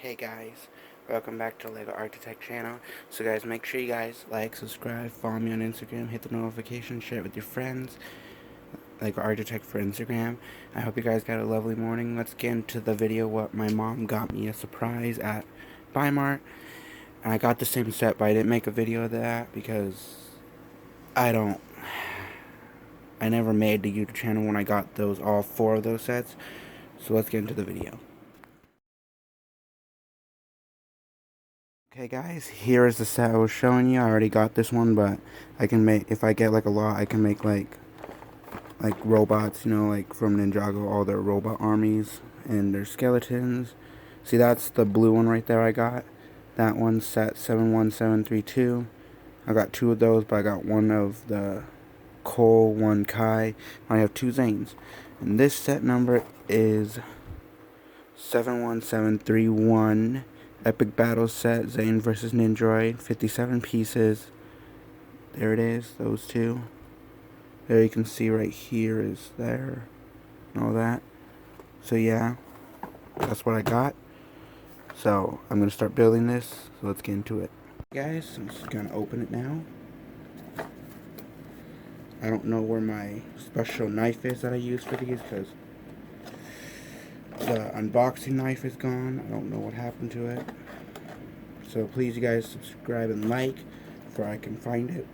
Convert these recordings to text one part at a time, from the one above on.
Hey guys, welcome back to Lego Architect channel. So guys, make sure you guys like, subscribe, follow me on Instagram, hit the notification, share it with your friends. Lego Architect for Instagram. I hope you guys got a lovely morning. Let's get into the video what my mom got me a surprise at Bi-mart. I got the same set, but I didn't make a video of that because I never made the YouTube channel when I got all four of those sets. So let's get into the video. Okay guys, here is the set I was showing you. I already got this one, but I can make, if I get like a lot, I can make like robots, you know, like from Ninjago, all their robot armies and their skeletons. See, that's the blue one right there I got. That one's set 71732. I got two of those, but I got one of the Cole, one Kai. I have two Zanes. And this set number is 71731. Epic Battle Set, Zane versus Nindroid, 57 pieces. There it is, those two. There you can see right here is there, and all that. So yeah, that's what I got. So I'm gonna start building this, so let's get into it. Guys, I'm just gonna open it now. I don't know where my special knife is that I use for these, because the unboxing knife is gone. I don't know what happened to it. So please, you guys, subscribe and like before I can find it.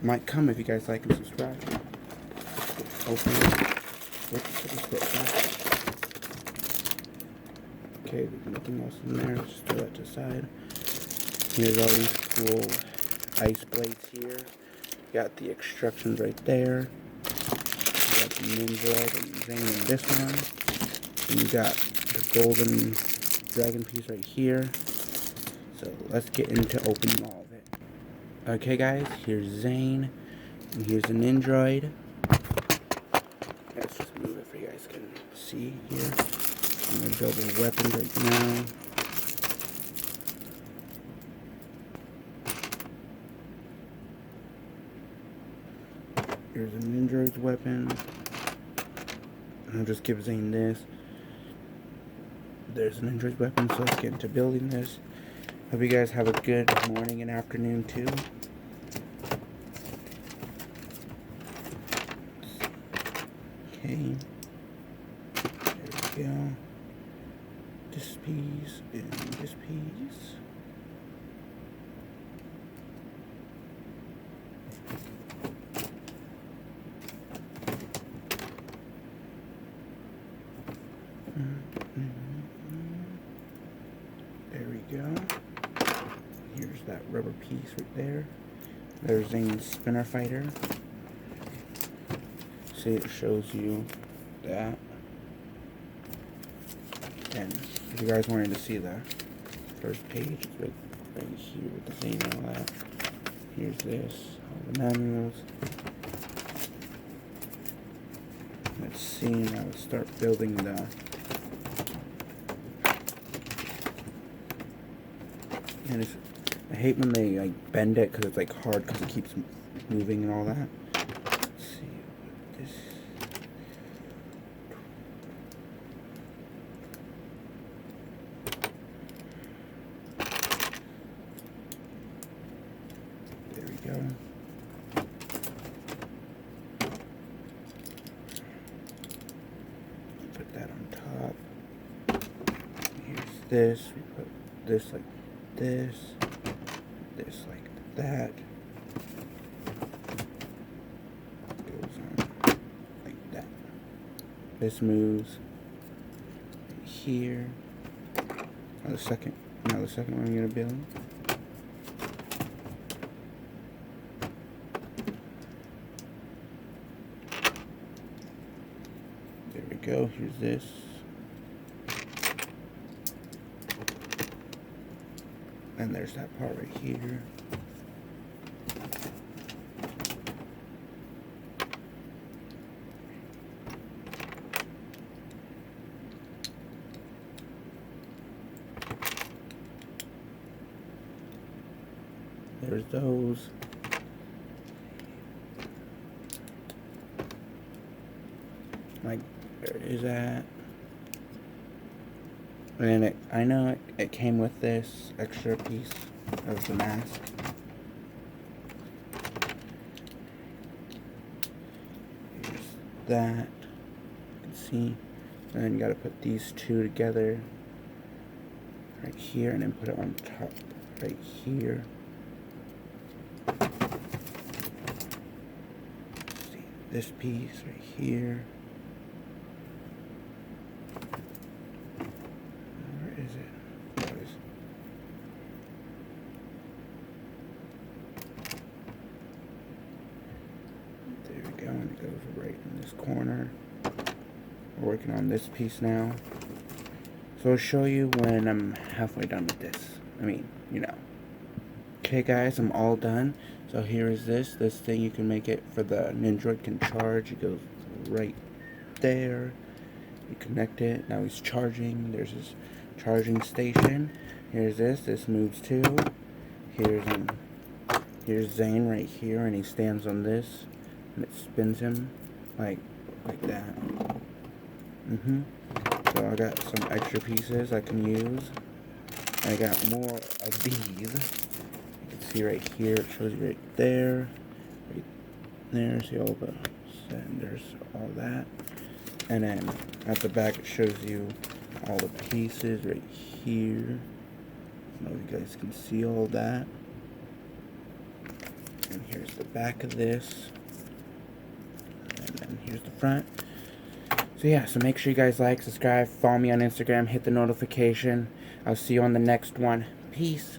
Might come if you guys like and subscribe. Open it. Okay, there's nothing else in there. Just throw that to the side. Here's all these cool ice blades here. Got the instructions right there. You got the Ninja and Zane in this one. And you got the golden dragon piece right here. So let's get into opening all of it. Okay guys, here's Zane. And here's the Nindroid. Let's just move it so you guys can see here. I'm going to build a weapon right now. Here's a Nindroid's weapon. I'll just give Zane this. There's an Nindroid's weapon, so let's get into building this. Hope you guys have a good morning and afternoon too. Okay. There we go. This piece and this piece. There we go. Here's that rubber piece right there. There's Zane's spinner fighter. See, it shows you that. And if you guys wanted to see the first page, it's right here with the Zane and all that. Here's this, all the manuals. Let's see, now let's start building the and I hate when they like bend it because it's like hard because it keeps moving and all that. Let's see what this. There we go. Put that on top. Here's this. We put this like this. This like that. Goes on like that. This moves here. Now the second one I'm gonna build. There we go. Here's this. And there's that part right here. There's those. Like, there is that. And I know it came with this extra piece of the mask. Here's that. You can see. And then you gotta put these two together right here, and then put it on top right here. See this piece right here. Where is it? There it is. There we go, and it goes right in this corner. We're working on this piece now. So I'll show you when I'm halfway done with this. I mean, you know. Okay guys, I'm all done. So here is this thing. You can make it for the Nindroid can charge. It goes right there. You connect it. Now he's charging. There's his charging station. Here's this moves too. Here's Zane right here, and he stands on this, and it spins him like that. So I got some extra pieces I can use. I got more of these. You can see right here, it shows you right there. Right there, see all the cylinders, all that. And then at the back it shows you all the pieces right here. I don't know if you guys can see all that. And here's the back of this. And then here's the front. So yeah, so make sure you guys like, subscribe, follow me on Instagram, hit the notification. I'll see you on the next one. Peace.